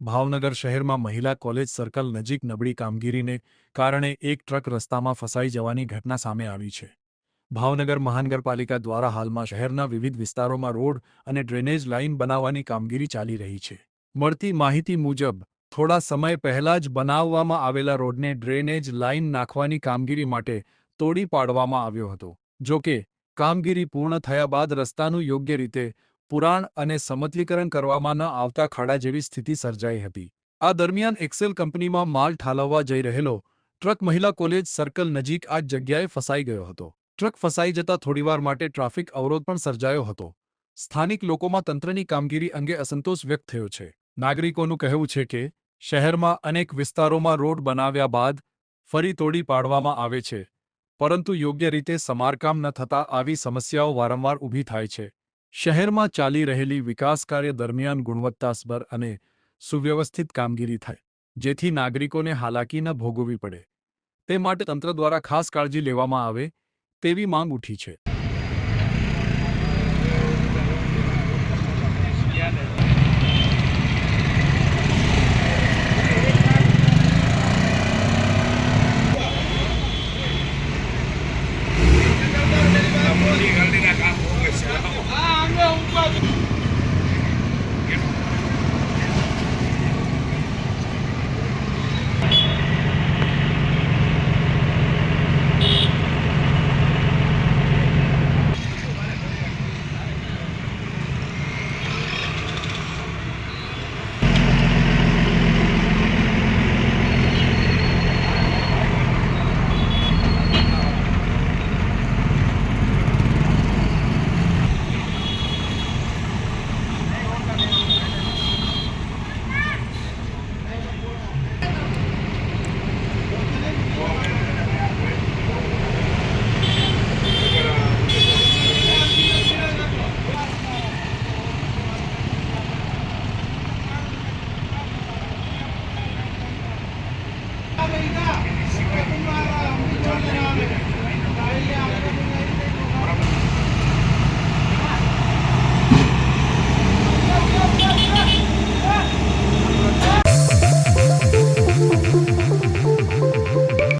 ભાવનગર શહેરમાં મહિલા college circle નજીક નબળી કામગીરીને કારણે એક ટ્રક રસ્તામાં ફસાઈ જવાની ઘટના સામે આવી છે. ભાવનગર મહાનગરપાલિકા દ્વારા હાલમાં શહેરના વિવિધ વિસ્તારોમાં રોડ અને ડ્રેનેજ લાઇન બનાવવાની કામગીરી ચાલી રહી છે. મળતી માહિતી મુજબ થોડા સમય પહેલા જ બનાવવામાં આવેલા રોડને ડ્રેનેજ લાઇન નાખવાની કામગીરી માટે તોડી પાડવામાં આવ્યો હતો. જો કે કામગીરી પૂર્ણ થયા બાદ રસ્તાનું યોગ્ય રીતે પુરાણ અને સમતલીકરણ કરવામાં ન આવતા ખાડા જેવી સ્થિતિ સર્જાઈ હતી. આ દરમિયાન એક્સેલ કંપનીમાં માલ ઠાલવવા જઈ રહેલો ટ્રક મહિલા કોલેજ સર્કલ નજીક આ જ જગ્યાએ ફસાઈ ગયો હતો. ટ્રક ફસાઈ જતા થોડીવાર માટે ટ્રાફિક અવરોધ પણ સર્જાયો હતો. સ્થાનિક લોકોમાં તંત્રની કામગીરી અંગે અસંતોષ વ્યક્ત થયો છે. નાગરિકોનું કહેવું છે કે શહેરમાં અનેક વિસ્તારોમાં રોડ બનાવ્યા બાદ ફરી તોડી પાડવામાં આવે છે, પરંતુ યોગ્ય રીતે સમારકામ ન થતાં આવી સમસ્યાઓ વારંવાર ઊભી થાય છે. શહેરમાં ચાલી રહેલી વિકાસ કાર્ય દરમિયાન ગુણવત્તાસભર અને સુવ્યવસ્થિત કામગીરી થાય, જેથી નાગરિકોને હાલાકી ન ભોગવવી પડે, તે માટે તંત્ર દ્વારા ખાસ કાળજી લેવામાં આવે તેવી માંગ ઉઠી છે.